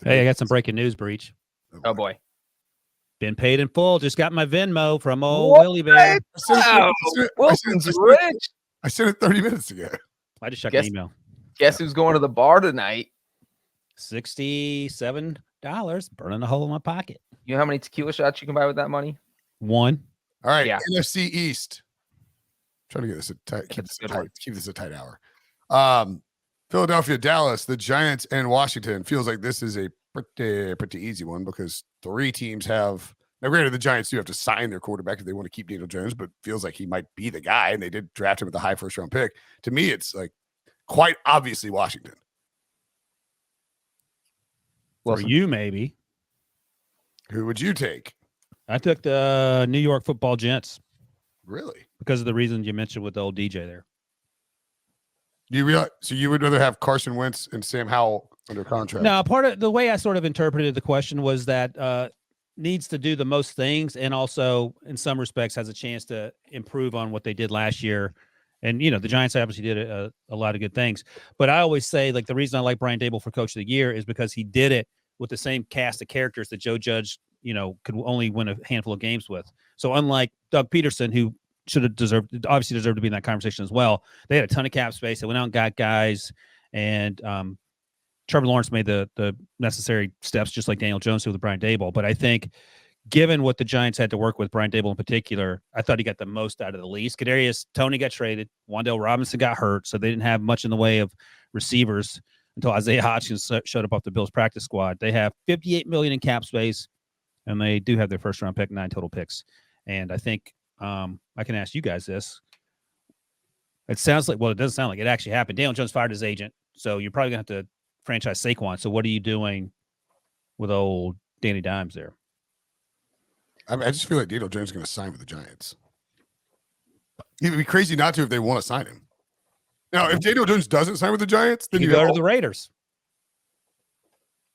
Hey, I got some breaking news, Breech. Oh boy. Been paid in full. Just got my Venmo from old Willie Bear. Wilson's rich. I sent it 30 minutes ago. I just checked the email. Guess who's going to the bar tonight? $67, burning a hole in my pocket. You know how many tequila shots you can buy with that money? 1. All right, yeah. NFC East. Trying to get this keep this a tight hour. Philadelphia, Dallas, the Giants, and Washington. Feels like this is a pretty easy one because 3 teams have. Now, granted, the Giants do have to sign their quarterback if they want to keep Daniel Jones, but feels like he might be the guy, and they did draft him with a high first-round pick. To me, it's like quite obviously Washington. For you, maybe. Who would you take? I took the New York Football Gents. Really? Because of the reasons you mentioned with the old DJ there. Do you realize? So you would rather have Carson Wentz and Sam Howell under contract? No, part of the way I sort of interpreted the question was that needs to do the most things and also in some respects has a chance to improve on what they did last year. And, you know, the Giants obviously did a lot of good things. But I always say, like, the reason I like Brian Daboll for Coach of the Year is because he did it with the same cast of characters that Joe Judge, you know, could only win a handful of games with. So unlike Doug Peterson, who obviously deserved to be in that conversation as well, they had a ton of cap space. They went out and got guys. And Trevor Lawrence made the necessary steps, just like Daniel Jones did with Brian Daboll. But I think given what the Giants had to work with, Brian Daboll in particular, I thought he got the most out of the least. Kadarius Toney got traded. Wan'Dale Robinson got hurt, so they didn't have much in the way of receivers until Isaiah Hodgins showed up off the Bills practice squad. They have $58 million in cap space, and they do have their first-round pick, 9 total picks. And I think I can ask you guys this. It sounds like, well, it doesn't sound like it actually happened. Daniel Jones fired his agent, so you're probably going to have to franchise Saquon. So what are you doing with old Danny Dimes there? I just feel like Daniel Jones is going to sign with the Giants. It would be crazy not to if they want to sign him. Now, if Daniel Jones doesn't sign with the Giants, then you go to the Raiders.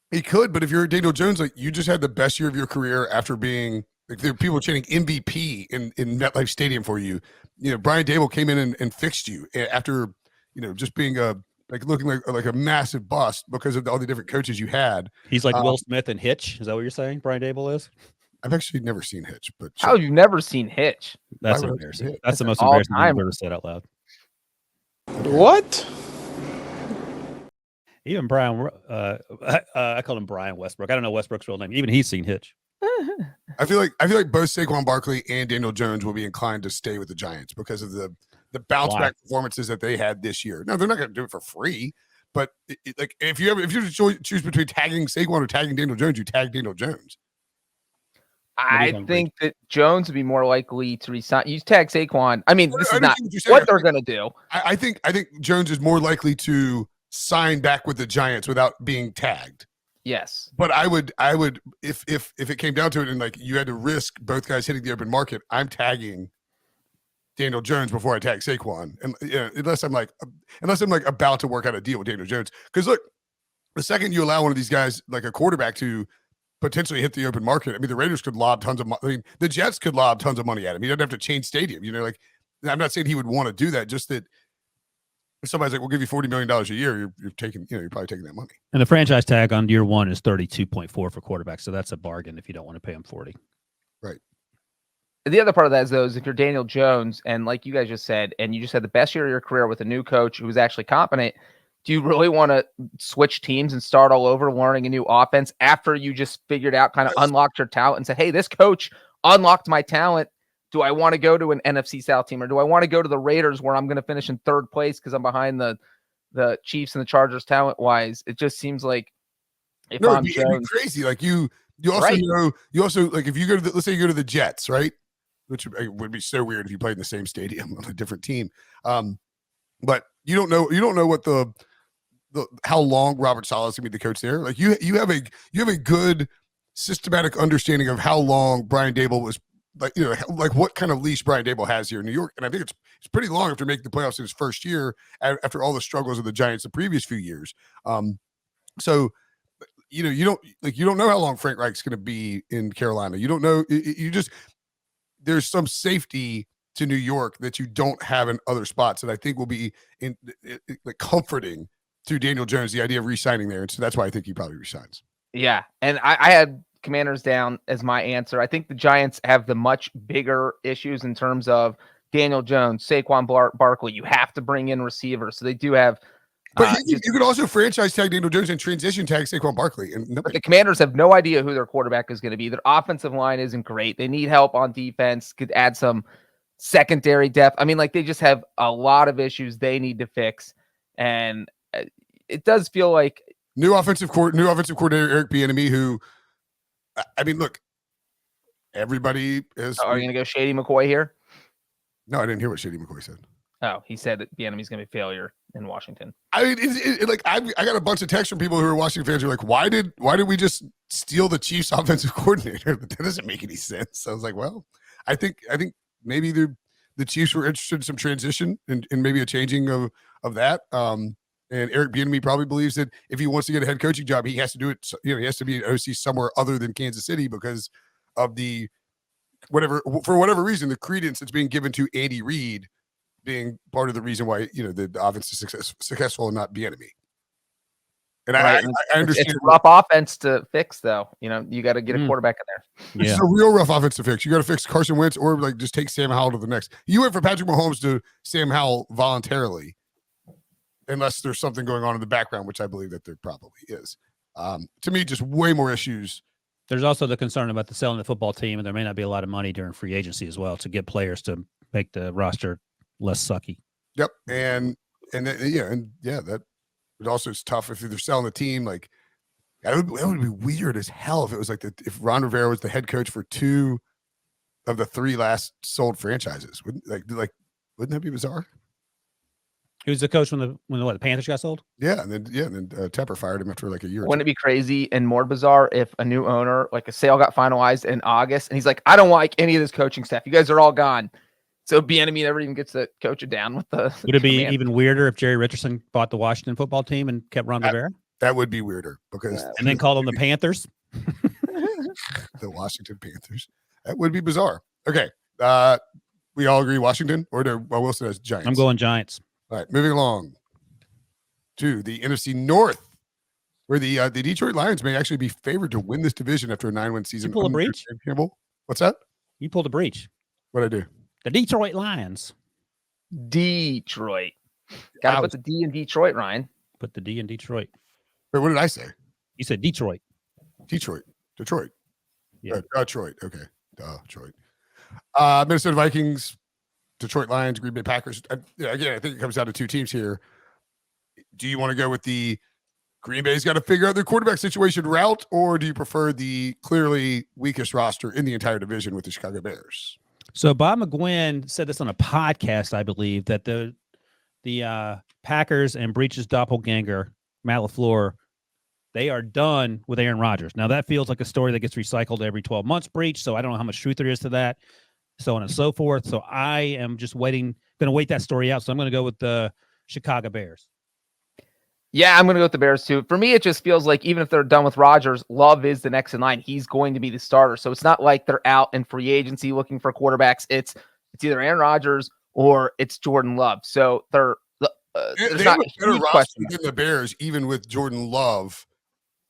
He could, but if you're Daniel Jones, like you just had the best year of your career after being like there are people chanting MVP in MetLife Stadium for you. You know, Brian Daboll came in and fixed you after, you know, just being looking like a massive bust because of all the different coaches you had. He's like Will Smith and Hitch. Is that what you're saying? Brian Daboll is? I've actually never seen Hitch, but how have you never seen Hitch? That's embarrassing. That's the most embarrassing thing I've ever said out loud. What? Even Brian, I call him Brian Westbrook. I don't know Westbrook's real name. Even he's seen Hitch. I feel like both Saquon Barkley and Daniel Jones will be inclined to stay with the Giants because of the bounce back performances that they had this year. Now they're not going to do it for free, but like if you choose between tagging Saquon or tagging Daniel Jones, you tag Daniel Jones. I think that Jones would be more likely to resign. You tag Saquon. I mean, this is not what they're going to do. I think Jones is more likely to sign back with the Giants without being tagged. Yes, but I would if it came down to it and like you had to risk both guys hitting the open market, I'm tagging Daniel Jones before I tag Saquon, and unless I'm like about to work out a deal with Daniel Jones. Because look, the second you allow one of these guys like a quarterback to potentially hit the open market, I mean the Raiders could lob tons of money. I mean the Jets could lob tons of money at him. He doesn't have to change stadium. You know, like I'm not saying he would want to do that. Just that if somebody's like, we'll give you $40 million a year, you're taking, you're probably taking that money. And the franchise tag on year one is 32.4 for quarterbacks. So that's a bargain if you don't want to pay him 40. Right. The other part of that is though, is if you're Daniel Jones and like you guys just said, and you just had the best year of your career with a new coach who was actually competent, do you really want to switch teams and start all over learning a new offense after you just figured out, kind of unlocked your talent and said, hey, this coach unlocked my talent. Do I want to go to an NFC South team or do I want to go to the Raiders where I'm going to finish in third place because I'm behind the Chiefs and the Chargers talent wise? It just seems like if I'm Jones, it'd be crazy. Like you also know, you also like if you go to let's say you go to the Jets, right? Which would be so weird if you played in the same stadium on a different team. But you don't know what how long Robert Saleh's gonna be the coach there. Like you have a good systematic understanding of how long Brian Daboll was. Like, you know, like what kind of leash Brian Daboll has here in New York. And I think it's pretty long after making the playoffs in his first year after all the struggles of the Giants the previous few years. So, you know, you don't know how long Frank Reich's going to be in Carolina. You don't know. There's some safety to New York that you don't have in other spots that I think will be like comforting to Daniel Jones, the idea of re-signing there. And so that's why I think he probably resigns. Yeah, and I had Commanders down as my answer. I think the Giants have the much bigger issues in terms of Daniel Jones, Saquon Barkley. You have to bring in receivers, so they do have. But you could also franchise tag Daniel Jones and transition tag Saquon Barkley. But the Commanders have no idea who their quarterback is going to be. Their offensive line isn't great. They need help on defense. Could add some secondary depth. I mean, like they just have a lot of issues they need to fix, and it does feel like new offensive coordinator Eric Bieniemy, who, I mean, look, everybody is. Are you going to go Shady McCoy here? No, I didn't hear what Shady McCoy said. Oh, he said that Bieniemy's going to be a failure in Washington. I mean, I got a bunch of texts from people who are Washington fans who are like, why did we just steal the Chiefs offensive coordinator? That doesn't make any sense. So I was like, well, I think maybe the Chiefs were interested in some transition and maybe a changing of that. And Eric Bieniemy probably believes that if he wants to get a head coaching job, he has to do it. You know, he has to be an OC somewhere other than Kansas City because of for whatever reason, the credence that's being given to Andy Reid being part of the reason why, you know, the offense is successful and not Bieniemy. And right. I understand. It's a rough offense to fix, though. You know, you got to get a quarterback in there. It's a real rough offense to fix. You got to fix Carson Wentz or like just take Sam Howell to the next. You went from Patrick Mahomes to Sam Howell voluntarily, unless there's something going on in the background, which I believe that there probably is. To me, just way more issues. There's also the concern about the selling the football team, and there may not be a lot of money during free agency as well to get players to make the roster less sucky. Yep. And that it also is tough if they're selling the team. Like that would be weird as hell if it was like if Ron Rivera was the head coach for 2 of the 3 last sold franchises. Wouldn't that be bizarre? He was the coach when the Panthers got sold? Yeah, and then Tepper fired him after like a year. Wouldn't it be crazy and more bizarre if a new owner, like a sale got finalized in August, and he's like, I don't like any of this coaching staff. You guys are all gone. So Bieniemy never even gets to coach it down with the. Would it be even weirder if Jerry Richardson bought the Washington football team and kept Ron Rivera? That would be weirder because and then called them the Panthers. The Washington Panthers. That would be bizarre. Okay, we all agree Washington, or Wilson has Giants. I'm going Giants. All right, moving along to the NFC North, where the Detroit Lions may actually be favored to win this division after a 9-win season. You pull a breach? What's that? You pulled a breach. What'd I do? The Detroit Lions. Detroit. Got to put the D in Detroit, Ryan. Put the D in Detroit. Wait, what did I say? You said Detroit. Detroit. Yeah. Detroit. Okay. Detroit. Minnesota Vikings, Detroit Lions, Green Bay Packers. Again, I think it comes down to 2 teams here. Do you want to go with the Green Bay's got to figure out their quarterback situation route, or do you prefer the clearly weakest roster in the entire division with the Chicago Bears? So Bob McGuinn said this on a podcast, I believe, that the Packers and Breech's doppelganger, Matt LaFleur, they are done with Aaron Rodgers. Now, that feels like a story that gets recycled every 12 months, Breech, so I don't know how much truth there is to that, so on and so forth. So I am just going to wait that story out. So I'm going to go with the Chicago Bears. Yeah, I'm going to go with the Bears, too. For me, it just feels like even if they're done with Rodgers, Love is the next in line. He's going to be the starter. So it's not like they're out in free agency looking for quarterbacks. It's either Aaron Rodgers or it's Jordan Love. So there's not a huge question than the Bears, even with Jordan Love,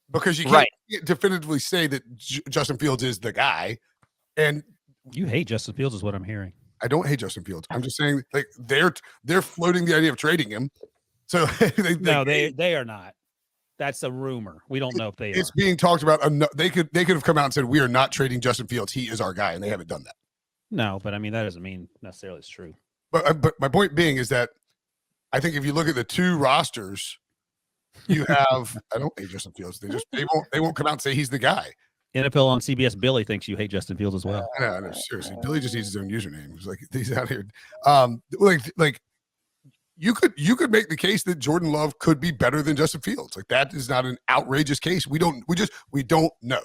because you can't definitively say that Justin Fields is the guy. And you hate Justin Fields is what I'm hearing. I don't hate Justin Fields. I'm just saying like they're floating the idea of trading him. So they are not. That's a rumor. We don't know if they are. It's being talked about. They could have come out and said, we are not trading Justin Fields. He is our guy. And they haven't done that. No, but I mean, that doesn't mean necessarily it's true. But my point being is that I think if you look at the 2 rosters, you have, I don't hate Justin Fields. They won't come out and say he's the guy. NFL on CBS Billy thinks you hate Justin Fields as well. No, seriously. Billy just needs his own username. He's like, he's out here. You could make the case that Jordan Love could be better than Justin Fields. Like that is not an outrageous case. We don't know.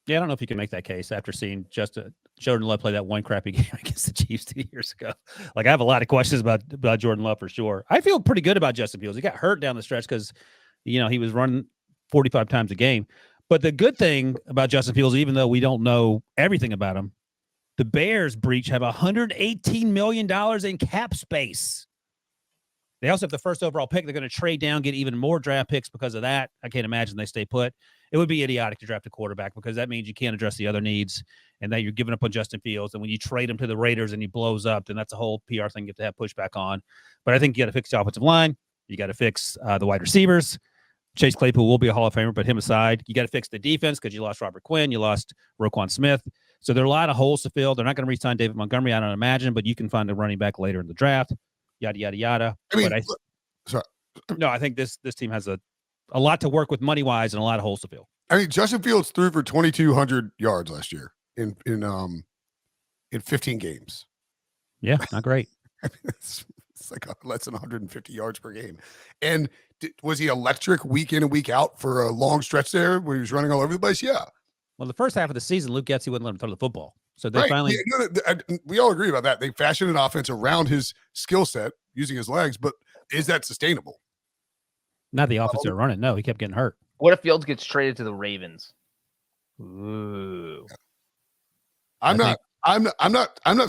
Yeah, I don't know if you can make that case after seeing Jordan Love play that one crappy game against the Chiefs 2 years ago. Like I have a lot of questions about Jordan Love for sure. I feel pretty good about Justin Fields. He got hurt down the stretch because, he was running 45 times a game. But the good thing about Justin Fields, even though we don't know everything about him, the Bears, Breech, have $118 million in cap space. They also have the first overall pick. They're going to trade down, get even more draft picks because of that. I can't imagine they stay put. It would be idiotic to draft a quarterback because that means you can't address the other needs, and that you're giving up on Justin Fields. And when you trade him to the Raiders and he blows up, then that's a whole PR thing you have to have pushback on. But I think you got to fix the offensive line. You got to fix the wide receivers. Chase Claypool will be a Hall of Famer, but him aside, you got to fix the defense because you lost Robert Quinn, you lost Roquan Smith. So there are a lot of holes to fill. They're not going to re-sign David Montgomery, I don't imagine, but you can find a running back later in the draft. Yada yada yada. I mean, but I think this team has a lot to work with money wise and a lot of holes to fill. I mean, Justin Fields threw for 2,200 yards last year in 15 games. Yeah, not great. It's like less than 150 yards per game. And was he electric week in and week out for a long stretch there where he was running all over the place? Yeah. Well, the first half of the season, Luke Getsy wouldn't let him throw the football. So they finally. Yeah, we all agree about that. They fashioned an offense around his skill set using his legs, but is that sustainable? Not the offense they're running. No, he kept getting hurt. What if Fields gets traded to the Ravens? Ooh. I'm not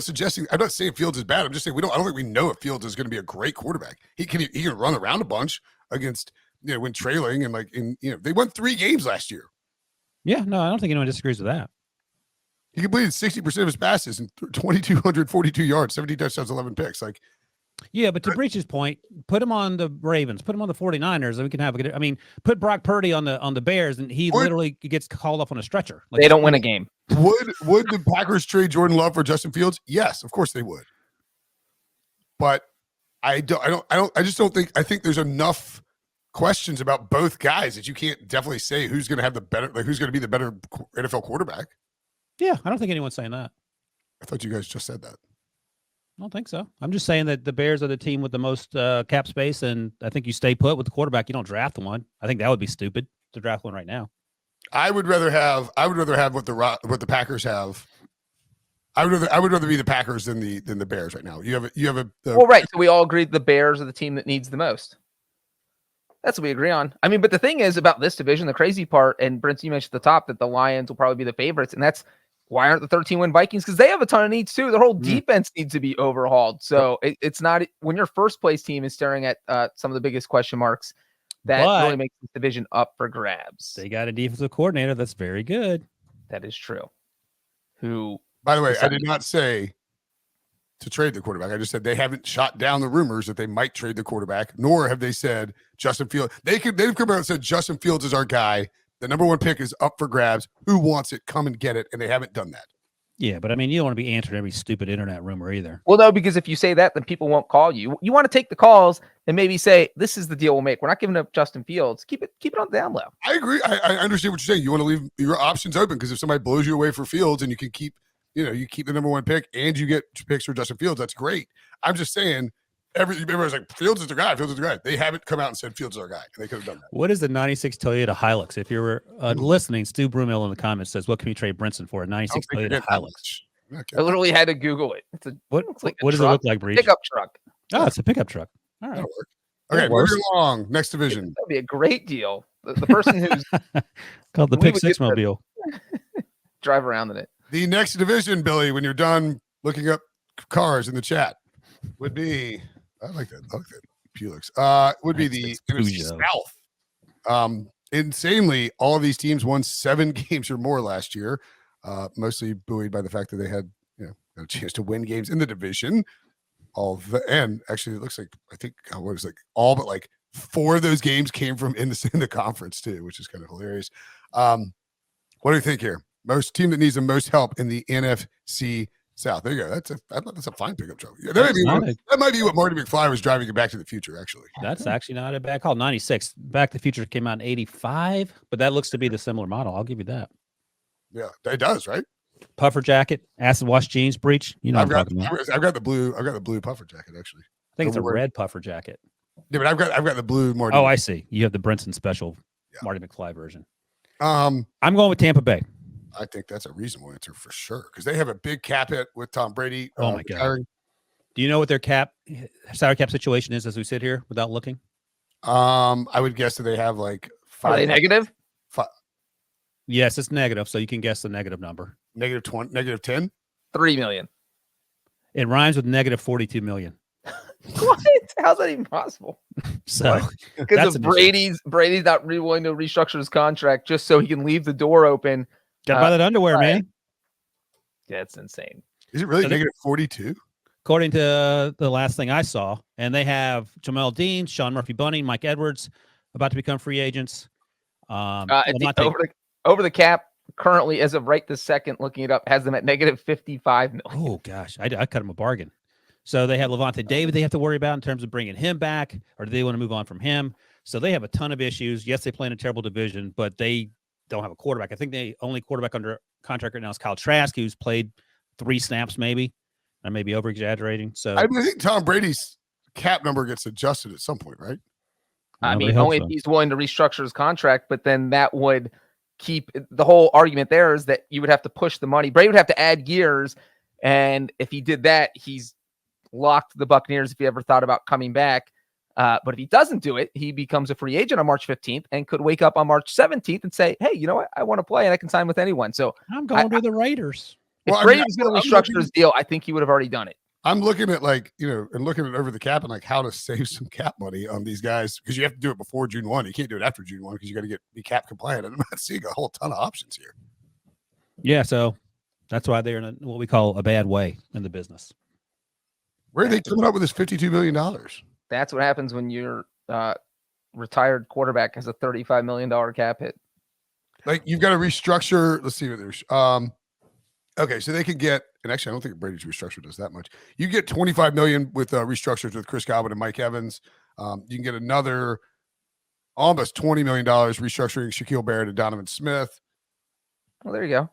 suggesting. I'm not saying Fields is bad. I'm just saying I don't think we know if Fields is going to be a great quarterback. He can run around a bunch against when trailing and they won 3 games last year. Yeah, no, I don't think anyone disagrees with that. He completed 60% of his passes and 2,242 yards, 17 touchdowns, 11 picks. Yeah, but to Breech's point, put him on the Ravens, put him on the 49ers, and we can have a good. I mean, put Brock Purdy on the Bears, and he literally gets called off on a stretcher. They don't win a game. Would the Packers trade Jordan Love for Justin Fields? Yes, of course they would. But I just don't think. I think there's enough questions about both guys that you can't definitely say who's going to have the better, who's going to be the better NFL quarterback. Yeah, I don't think anyone's saying that. I thought you guys just said that. I don't think so. I'm just saying that the Bears are the team with the most cap space, and I think you stay put with the quarterback. You don't draft one. I think that would be stupid to draft one right now. I would rather have what the Packers have. I would rather be the Packers than the Bears right now. You have well, right. So we all agree the Bears are the team that needs the most. That's what we agree on. I mean, but the thing is about this division, the crazy part, and Brinson, you mentioned at the top that the Lions will probably be the favorites, and that's why aren't the 13-win Vikings? Because they have a ton of needs too. Their whole defense needs to be overhauled. So it's not when your first place team is staring at some of the biggest question marks. That really makes this division up for grabs. They got a defensive coordinator that's very good. That is true. Who, by the way, I did not say to trade the quarterback. I just said they haven't shot down the rumors that they might trade the quarterback, nor have they said Justin Fields. They've come out and said Justin Fields is our guy. The number 1 pick is up for grabs. Who wants it? Come and get it. And they haven't done that. Yeah, but I mean, you don't want to be answering every stupid internet rumor either. Well, no, because if you say that, then people won't call you. You want to take the calls and maybe say, this is the deal we'll make. We're not giving up Justin Fields. Keep it on the down low. I agree. I understand what you're saying. You want to leave your options open because if somebody blows you away for Fields and you can keep, you keep the number 1 pick and you get picks for Justin Fields, that's great. I'm just saying, everybody's like, Fields is the guy. Fields is the guy. They haven't come out and said Fields is our guy. And they could have done that. What is the 96 Toyota Hilux? If you're listening, Stu Brummill in the comments says, what can we trade Brinson for? A 96 Toyota Hilux. I literally had to Google it. What does it look like, Breech? Pickup truck. Oh, it's a pickup truck. All right. Okay, moving along. Next division. That would be a great deal. The person who's called the Pick Six Mobile. Drive around in it. The next division, Billy, when you're done looking up cars in the chat, would be I like that. Pulix. Would be the NFC South. Insanely, all of these teams won 7 games or more last year. Mostly buoyed by the fact that they had a chance to win games in the division. And actually, it looks like all but 4 of those games came from in the conference too, which is kind of hilarious. What do you think here? Most team that needs the most help in the NFC South. There you go. That's a fine pickup truck. Yeah, that might be what Marty McFly was driving it Back to the Future. Actually, that's actually not a bad call. 96. Back to the Future came out in 85, but that looks to be the similar model. I'll give you that. Yeah, it does, right? Puffer jacket, acid wash jeans, Breech. I've got the blue puffer jacket actually. I think it's a red puffer jacket. Yeah, but I've got the blue Marty. Oh, I see. You have the Brinson special Marty McFly version. I'm going with Tampa Bay. I think that's a reasonable answer for sure because they have a big cap hit with Tom Brady. Oh my God! Do you know what their salary cap situation is as we sit here without looking? I would guess that they have 5. Are they negative? 5. Yes, it's negative, so you can guess the negative number. -20, -10, $3 million. It rhymes with -42 million. What? How's that even possible? So Because that's of an issue. Brady's not really willing to restructure his contract just so he can leave the door open. Got to buy that underwear, right. man. That's insane. Is it really So they- negative 42? According to the last thing I saw, and they have Jamel Dean, Sean Murphy-Bunting, Mike Edwards about to become free agents. Over the cap currently, as of right this second, looking it up, has them at negative 55 million. Oh gosh, I cut him a bargain. So they have Levante David they have to worry about in terms of bringing him back, or do they want to move on from him? So they have a ton of issues. Yes, they play in a terrible division, but they don't have a quarterback. I think the only quarterback under contract right now is Kyle Trask, who's played 3 snaps maybe. I may be over-exaggerating. So I think Tom Brady's cap number gets adjusted at some point, right? I Well, mean, only if he's willing to restructure his contract, but then that would keep the whole argument there is that you would have to push the money. Brady would have to add years. And if he did that, he's locked the Buccaneers if he ever thought about coming back. But if he doesn't do it, he becomes a free agent on March 15th and could wake up on March 17th and say, hey, you know what? I want to play and I can sign with anyone. So I'm going to the Raiders. if Brady was going to restructure his deal, I think he would have already done it. I'm looking at and looking at over the cap and like how to save some cap money on these guys because you have to do it before June 1. You can't do it after June 1 because you got to be cap compliant. And I'm not seeing a whole ton of options here. Yeah, so that's why they're in what we call a bad way in the business. Where are they coming up with this $52 million? That's what happens when your retired quarterback has a $35 million cap hit. Like you've got to restructure. Let's see what there's. Okay, so they could get, and actually, I don't think Brady's restructure does that much. You get $25 million with restructures with Chris Godwin and Mike Evans. You can get another almost $20 million restructuring Shaquille Barrett and Donovan Smith. Well, there you go.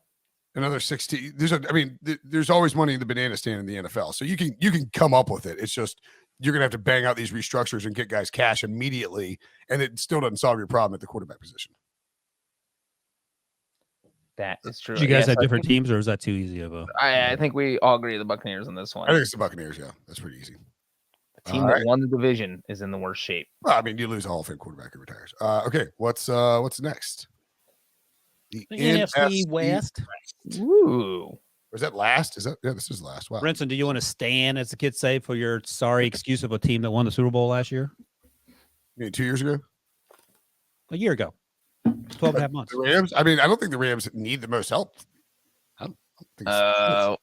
Another 60. There's always money in the banana stand in the NFL, so you can come up with it. It's just you're gonna have to bang out these restructures and get guys cash immediately, and it still doesn't solve your problem at the quarterback position. That is true. Do you guys have different teams, or is that too easy of a? I think we all agree the Buccaneers on this one. I think it's the Buccaneers. Yeah, that's pretty easy. The team that won the division is in the worst shape. Well, I mean, you lose a Hall of Fame quarterback who retires. Okay, what's next? The NFC West. Ooh. Was that last? This is last. Wow. Brinson, do you want to stand, as the kids say, for your sorry excuse of a team that won the Super Bowl last year? You mean 2 years ago? A year ago. 12 and a half months. The Rams? I mean, I don't think the Rams need the most help. I don't think so.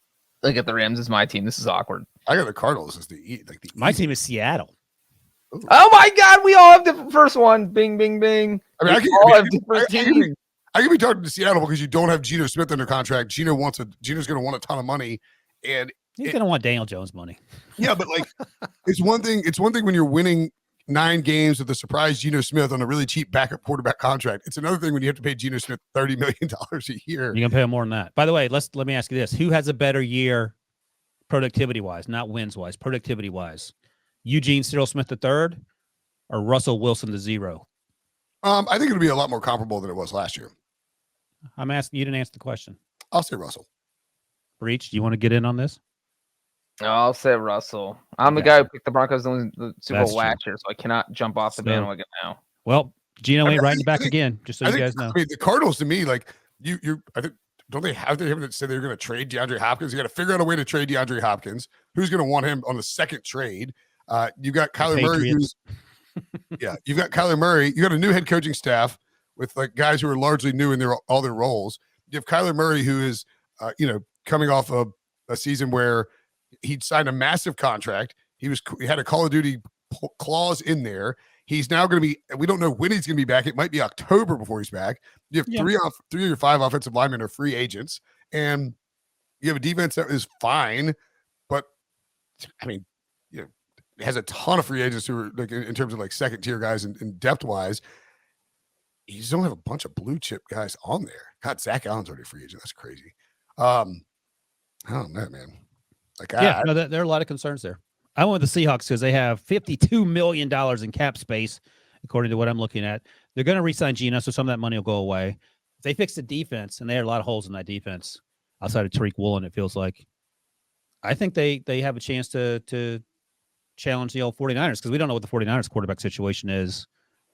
Look at the Rams as my team. This is awkward. I got the Cardinals as My team is Seattle. Ooh. Oh my God, we all have different first one. Bing, bing, bing. I mean, we all have different teams. I can be talking to Seattle because you don't have Geno Smith under contract. Geno's going to want a ton of money, and He's going to want Daniel Jones money. Yeah, but like, it's one thing. It's one thing when you're winning 9 games with a surprise Geno Smith on a really cheap backup quarterback contract. It's another thing when you have to pay Geno Smith $30 million a year. You're gonna pay him more than that. By the way, let me ask you this: who has a better year, productivity wise, not wins wise, productivity wise? Eugene Cyril Smith III or Russell Wilson the zero? I think it'll be a lot more comparable than it was last year. I'm asking you, didn't answer the question. I'll say Russell. Breech, do you want to get in on this? I'll say Russell. I'm the guy who picked the Broncos to win the Super Bowl last year, so I cannot jump off the bandwagon now. Well, Geno ain't riding back again, just so you guys know. I mean, the Cardinals to me, like I think, don't they have to say they're going to trade DeAndre Hopkins? You got to figure out a way to trade DeAndre Hopkins. Who's going to want him on the second trade? You got Kyler Murray. You've got Kyler Murray. You got a new head coaching staff with like guys who are largely new in all their roles. You have Kyler Murray, who is, coming off of a season where he'd signed a massive contract. He had a Call of Duty clause in there. He's now going to be, we don't know when he's going to be back. It might be October before he's back. You have 3 of your 5 offensive linemen are free agents, and you have a defense that is fine, but I mean, it has a ton of free agents who are like in terms of like second tier guys and depth wise. You just don't have a bunch of blue chip guys on there. God, Zach Allen's already a free agent. That's crazy. I don't know, man. Like, there are a lot of concerns there. I went with the Seahawks because they have $52 million in cap space, according to what I'm looking at. They're going to re-sign Geno, so some of that money will go away. If they fix the defense, and they had a lot of holes in that defense outside of Tariq Woolen, it feels like. I think they have a chance to challenge the old 49ers because we don't know what the 49ers quarterback situation is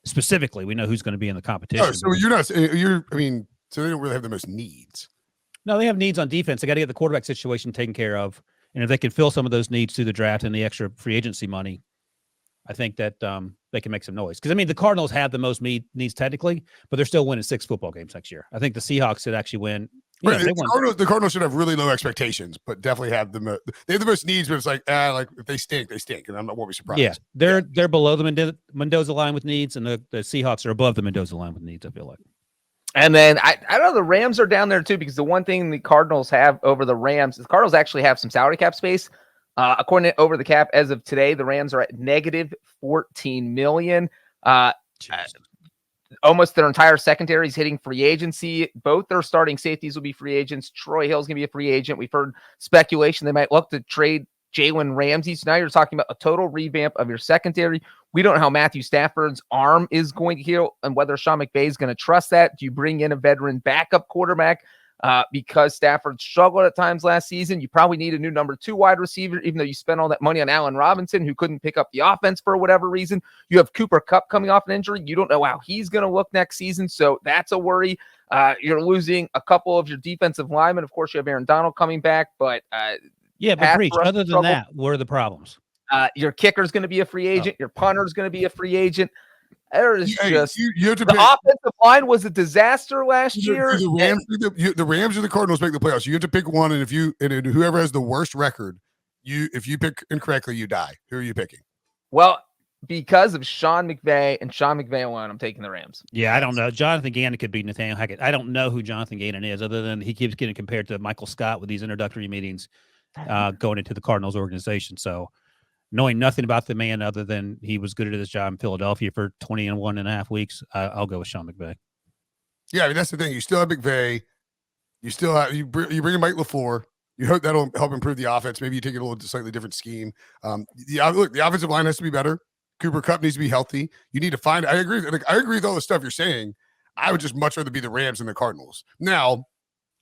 specifically. We know who's going to be in the competition. Oh, so so they don't really have the most needs. No, they have needs on defense. They got to get the quarterback situation taken care of. And if they can fill some of those needs through the draft and the extra free agency money, I think that they can make some noise. Because, I mean, the Cardinals have the most needs technically, but they're still winning 6 football games next year. I think the Seahawks should actually win. Right, the Cardinals should have really low expectations, but definitely have they have the most needs. But it's like if they stink, they stink, and won't be surprised. Yeah, they're below the Mendoza line with needs, and the Seahawks are above the Mendoza line with needs, I feel like. And then I know the Rams are down there too, because the one thing the Cardinals have over the Rams, the Cardinals actually have some salary cap space. According to Over the Cap, as of today, the Rams are at negative $14 million. Almost their entire secondary is hitting free agency. Both their starting safeties will be free agents. Troy Hill's going to be a free agent. We've heard speculation they might look to trade Jalen Ramsey. So now you're talking about a total revamp of your secondary. We don't know how Matthew Stafford's arm is going to heal and whether Sean McVay is going to trust that. Do you bring in a veteran backup quarterback? Because Stafford struggled at times last season, you probably need a new number 2 wide receiver, even though you spent all that money on Allen Robinson, who couldn't pick up the offense for whatever reason. You have Cooper Kupp coming off an injury. You don't know how he's going to look next season, so that's a worry. You're losing a couple of your defensive linemen. Of course, you have Aaron Donald coming back, but but Breech, other than that, what are the problems? Your kicker's going to be a free agent. Your punter's going to be a free agent. There is you have to the offensive line was a disaster last year. The Rams or the Cardinals make the playoffs. You have to pick one, and whoever has the worst record, if you pick incorrectly, you die. Who are you picking? Well, because of Sean McVay and Sean McVay alone, I'm taking the Rams. Yeah, I don't know. Jonathan Gannon could be Nathaniel Hackett. I don't know who Jonathan Gannon is, other than he keeps getting compared to Michael Scott with these introductory meetings going into the Cardinals organization. So, knowing nothing about the man other than he was good at his job in Philadelphia for 21.5 weeks, I'll go with Sean McVay. Yeah, I mean, that's the thing. You still have McVay. You still have you bring in Mike LaFleur. You hope that'll help improve the offense. Maybe you take it a little slightly different scheme. The offensive line has to be better. Cooper Kupp needs to be healthy. You need to find. I agree with all the stuff you're saying. I would just much rather be the Rams than the Cardinals. Now,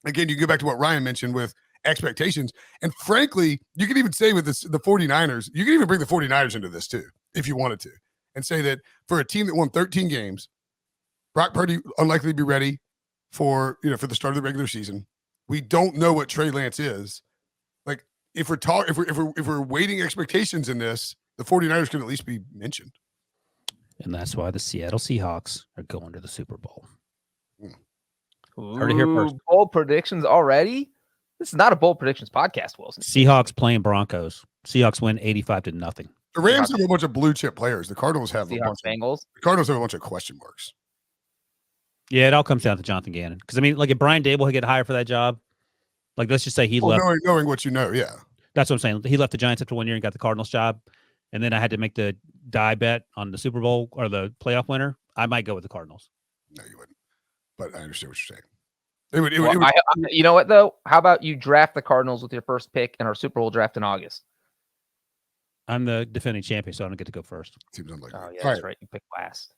again, you go back to what Ryan mentioned with expectations. And frankly, you could even say with the 49ers, you could even bring the 49ers into this too, if you wanted to, and say that for a team that won 13 games, Brock Purdy unlikely to be ready for the start of the regular season. We don't know what Trey Lance is. Like if we're weighting expectations in this, the 49ers can at least be mentioned. And that's why the Seattle Seahawks are going to the Super Bowl. Heard it here first. Bold predictions already? This is not a bold predictions podcast, Wilson. Seahawks playing Broncos. Seahawks win 85-0. The Rams have a bunch of blue chip players. The Cardinals have Seahawks Bengals. The Cardinals have a bunch of question marks. Yeah, it all comes down to Jonathan Gannon. Because I mean, like if Brian Dable had get hired for that job, like let's just say he left. Knowing what you know, yeah. That's what I'm saying. He left the Giants after 1 year and got the Cardinals job, and then I had to make the die bet on the Super Bowl or the playoff winner. I might go with the Cardinals. No, you wouldn't. But I understand what you're saying. You know what though? How about you draft the Cardinals with your first pick in our Super Bowl draft in August? I'm the defending champion, so I don't get to go first. Seems unlikely. Oh yeah, that's right. You picked last.